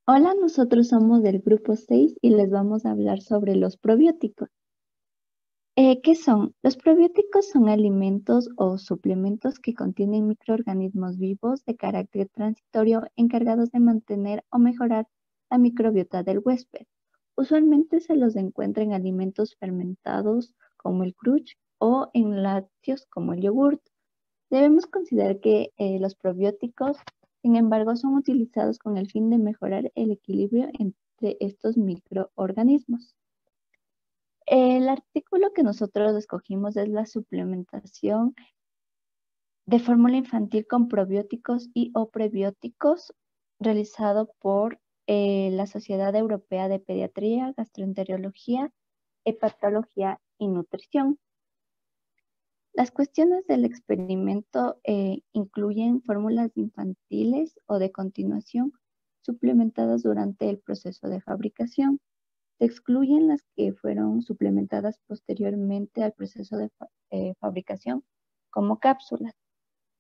Hola, nosotros somos del grupo 6 y les vamos a hablar sobre los probióticos. ¿Qué son? Los probióticos son alimentos o suplementos que contienen microorganismos vivos de carácter transitorio encargados de mantener o mejorar la microbiota del huésped. Usualmente se los encuentra en alimentos fermentados como el crunch o en lácteos como el yogurt. Debemos considerar que los probióticos, sin embargo, son utilizados con el fin de mejorar el equilibrio entre estos microorganismos. El artículo que nosotros escogimos es la suplementación de fórmula infantil con probióticos y o prebióticos realizado por la Sociedad Europea de Pediatría, Gastroenterología, Hepatología y Nutrición. Las cuestiones del experimento incluyen fórmulas infantiles o de continuación suplementadas durante el proceso de fabricación. Se excluyen las que fueron suplementadas posteriormente al proceso de fabricación como cápsulas.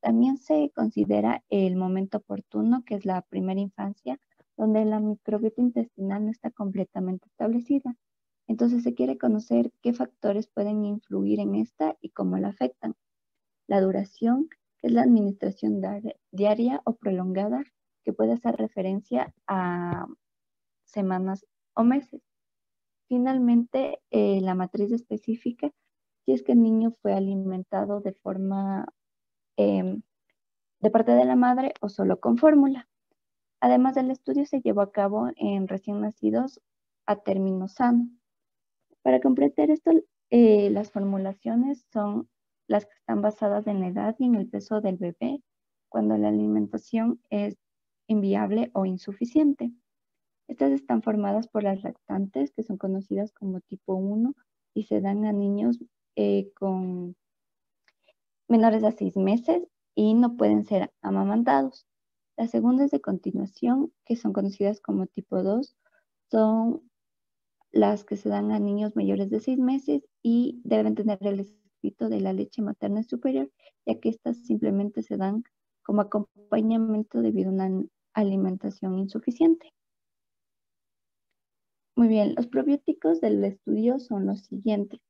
También se considera el momento oportuno, que es la primera infancia, donde la microbiota intestinal no está completamente establecida. Entonces se quiere conocer qué factores pueden influir en esta y cómo la afectan. La duración, que es la administración diaria o prolongada, que puede hacer referencia a semanas o meses. Finalmente, la matriz específica, si es que el niño fue alimentado de forma de parte de la madre o solo con fórmula. Además del estudio se llevó a cabo en recién nacidos a término sano. Para completar esto, las formulaciones son las que están basadas en la edad y en el peso del bebé cuando la alimentación es inviable o insuficiente. Estas están formadas por las lactantes, que son conocidas como tipo 1 y se dan a niños con menores a 6 meses y no pueden ser amamantados. Las segundas de continuación, que son conocidas como tipo 2, son las que se dan a niños mayores de 6 meses y deben tener el escrito de la leche materna superior, ya que estas simplemente se dan como acompañamiento debido a una alimentación insuficiente. Muy bien, los probióticos del estudio son los siguientes.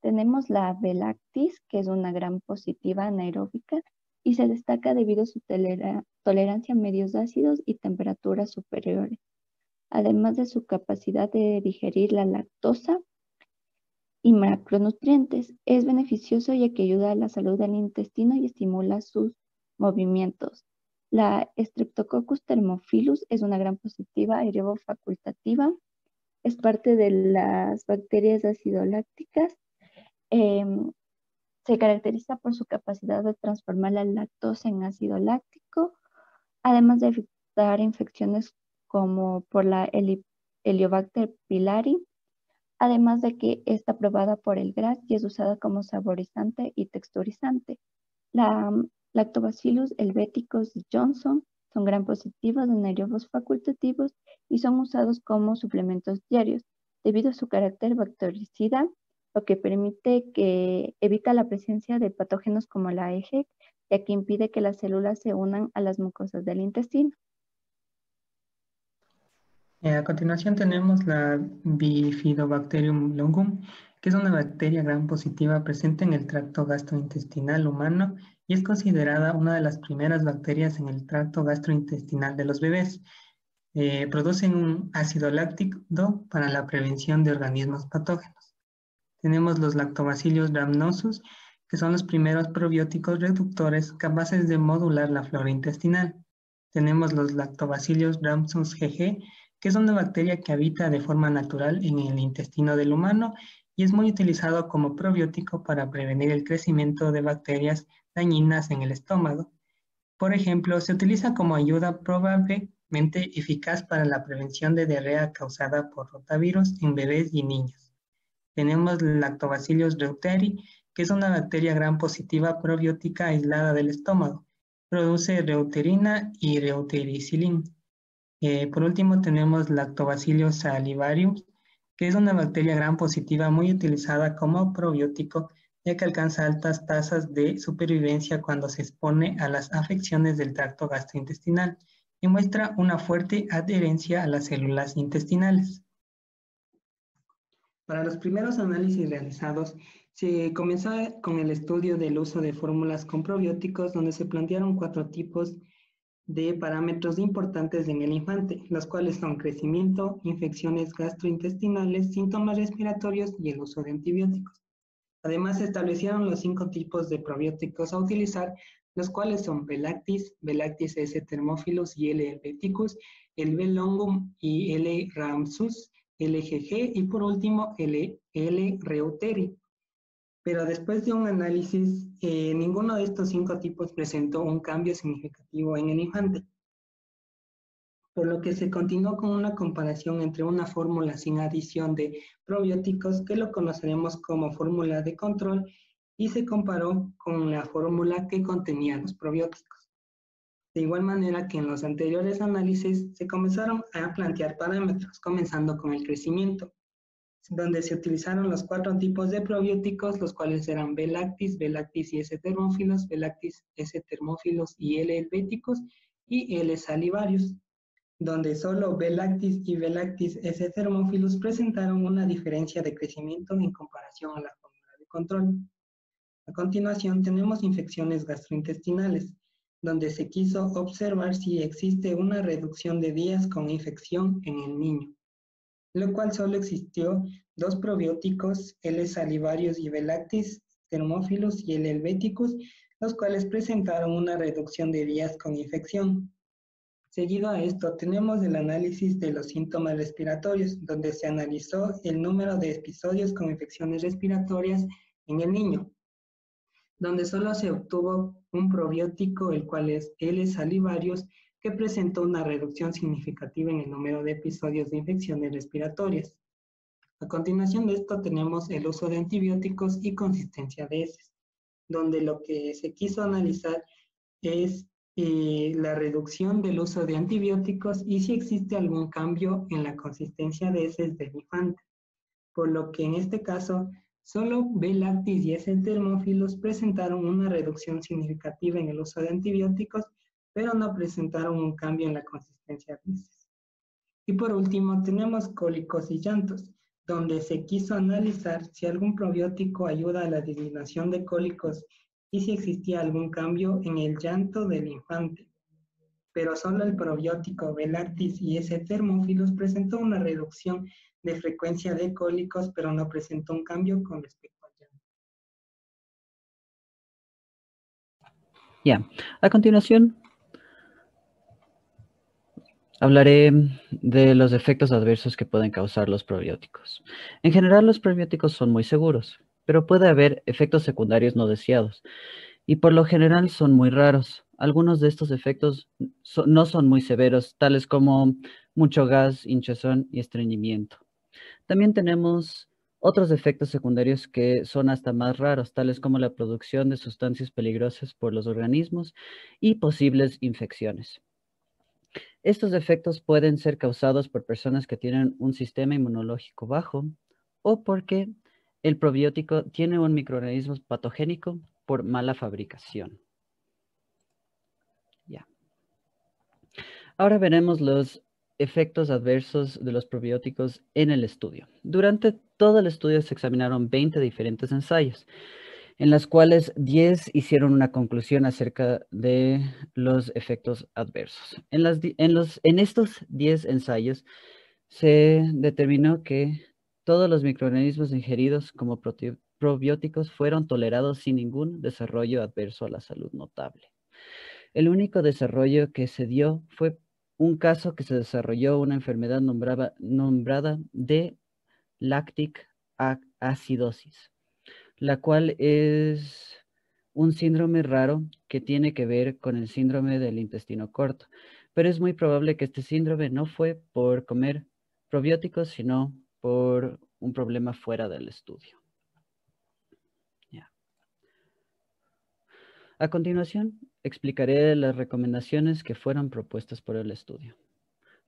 Tenemos la B-lactis, que es una gran positiva anaeróbica y se destaca debido a su tolerancia a medios ácidos y temperaturas superiores, además de su capacidad de digerir la lactosa y macronutrientes. Es beneficioso ya que ayuda a la salud del intestino y estimula sus movimientos. La Streptococcus thermophilus es una gran positiva aerobo facultativa. Es parte de las bacterias acidolácticas. Se caracteriza por su capacidad de transformar la lactosa en ácido láctico, además de evitar infecciones como por la Heliobacter pylori, además de que está aprobada por el GRAS y es usada como saborizante y texturizante. La Lactobacillus helveticus Johnson son gran positivos anaerobios facultativos y son usados como suplementos diarios debido a su carácter bactericida, lo que permite que evita la presencia de patógenos como la EHEC, ya que impide que las células se unan a las mucosas del intestino. A continuación tenemos la Bifidobacterium longum, que es una bacteria gram positiva presente en el tracto gastrointestinal humano y es considerada una de las primeras bacterias en el tracto gastrointestinal de los bebés. Producen un ácido láctico para la prevención de organismos patógenos. Tenemos los Lactobacillus rhamnosus, que son los primeros probióticos reductores capaces de modular la flora intestinal. Tenemos los Lactobacillus rhamnosus GG, que es una bacteria que habita de forma natural en el intestino del humano y es muy utilizado como probiótico para prevenir el crecimiento de bacterias dañinas en el estómago. Por ejemplo, se utiliza como ayuda probablemente eficaz para la prevención de diarrea causada por rotavirus en bebés y niños. Tenemos Lactobacillus reuteri, que es una bacteria gram positiva probiótica aislada del estómago. Produce reuterina y reutericilin. Por último, tenemos Lactobacillus salivarium, que es una bacteria gram positiva muy utilizada como probiótico, ya que alcanza altas tasas de supervivencia cuando se expone a las afecciones del tracto gastrointestinal y muestra una fuerte adherencia a las células intestinales. Para los primeros análisis realizados, se comenzó con el estudio del uso de fórmulas con probióticos, donde se plantearon 4 tipos de parámetros importantes en el infante, los cuales son crecimiento, infecciones gastrointestinales, síntomas respiratorios y el uso de antibióticos. Además, se establecieron los 5 tipos de probióticos a utilizar, los cuales son B-lactis, B-lactis S. thermophilus y L. helveticus, el B. longum y L. rhamsus, LGG y por último L. reuteri. Pero después de un análisis, ninguno de estos 5 tipos presentó un cambio significativo en el infante, por lo que se continuó con una comparación entre una fórmula sin adición de probióticos, que lo conoceremos como fórmula de control, y se comparó con la fórmula que contenía los probióticos. De igual manera que en los anteriores análisis se comenzaron a plantear parámetros, comenzando con el crecimiento, donde se utilizaron los 4 tipos de probióticos, los cuales eran B-lactis, B-lactis y S. thermophilus, B-lactis, S. thermophilus y L. helveticus y L. salivarius, donde solo B-lactis y B-lactis S. thermophilus presentaron una diferencia de crecimiento en comparación a la fórmula de control. A continuación tenemos infecciones gastrointestinales, donde se quiso observar si existe una reducción de días con infección en el niño, lo cual solo existió 2 probióticos, L. salivarius y B-lactis thermophilus y L. helveticus, los cuales presentaron una reducción de días con infección. Seguido a esto, tenemos el análisis de los síntomas respiratorios, donde se analizó el número de episodios con infecciones respiratorias en el niño, donde solo se obtuvo un probiótico, el cual es L. salivarius, que presentó una reducción significativa en el número de episodios de infecciones respiratorias. A continuación de esto tenemos el uso de antibióticos y consistencia de heces, donde lo que se quiso analizar es la reducción del uso de antibióticos y si existe algún cambio en la consistencia de heces del infante, por lo que en este caso solo B-lactis y S. thermophilus presentaron una reducción significativa en el uso de antibióticos, pero no presentaron un cambio en la consistencia de heces. Y por último tenemos cólicos y llantos, donde se quiso analizar si algún probiótico ayuda a la disminución de cólicos y si existía algún cambio en el llanto del infante. Pero solo el probiótico B-lactis y S. thermophilus presentó una reducción de frecuencia de cólicos, pero no presentó un cambio con respecto al llanto. Ya, a continuación hablaré de los efectos adversos que pueden causar los probióticos. En general, los probióticos son muy seguros, pero puede haber efectos secundarios no deseados, y por lo general son muy raros. Algunos de estos efectos no son muy severos, tales como mucho gas, hinchazón y estreñimiento. También tenemos otros efectos secundarios que son hasta más raros, tales como la producción de sustancias peligrosas por los organismos y posibles infecciones. Estos efectos pueden ser causados por personas que tienen un sistema inmunológico bajo o porque el probiótico tiene un microorganismo patogénico por mala fabricación. Ya. Ahora veremos los efectos adversos de los probióticos en el estudio. Durante todo el estudio se examinaron 20 diferentes ensayos, en las cuales 10 hicieron una conclusión acerca de los efectos adversos. En estos 10 ensayos se determinó que todos los microorganismos ingeridos como probióticos fueron tolerados sin ningún desarrollo adverso a la salud notable. El único desarrollo que se dio fue un caso que se desarrolló una enfermedad nombrada de lactic acidosis, la cual es un síndrome raro que tiene que ver con el síndrome del intestino corto, pero es muy probable que este síndrome no fue por comer probióticos, sino por un problema fuera del estudio. Yeah. A continuación, explicaré las recomendaciones que fueron propuestas por el estudio.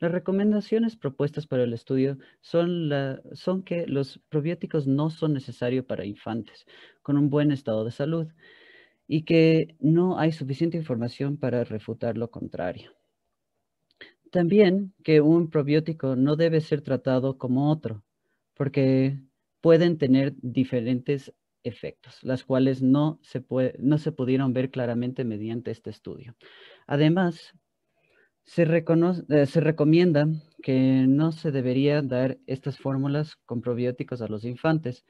Las recomendaciones propuestas por el estudio son que los probióticos no son necesarios para infantes con un buen estado de salud y que no hay suficiente información para refutar lo contrario. También que un probiótico no debe ser tratado como otro, porque pueden tener diferentes efectos, las cuales no se pudieron ver claramente mediante este estudio. Además, se recomienda que no se debería dar estas fórmulas con probióticos a los infantes,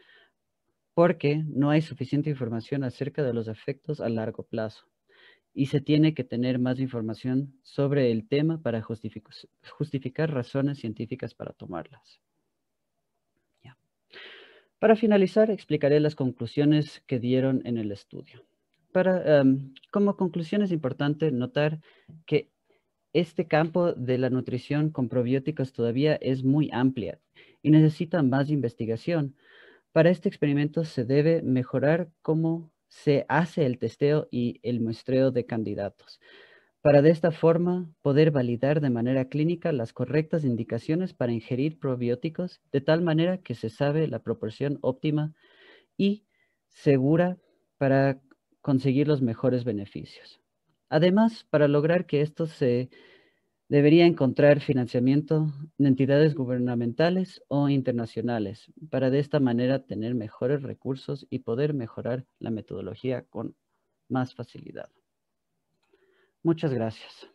porque no hay suficiente información acerca de los efectos a largo plazo y se tiene que tener más información sobre el tema para justificar razones científicas para tomarlas. Ya. Para finalizar, explicaré las conclusiones que dieron en el estudio. Como conclusión es importante notar que este campo de la nutrición con probióticos todavía es muy amplia y necesita más investigación. Para este experimento se debe mejorar cómo se hace el testeo y el muestreo de candidatos, para de esta forma poder validar de manera clínica las correctas indicaciones para ingerir probióticos, de tal manera que se sabe la proporción óptima y segura para conseguir los mejores beneficios. Además, para lograr que esto se debería encontrar financiamiento de entidades gubernamentales o internacionales para de esta manera tener mejores recursos y poder mejorar la metodología con más facilidad. Muchas gracias.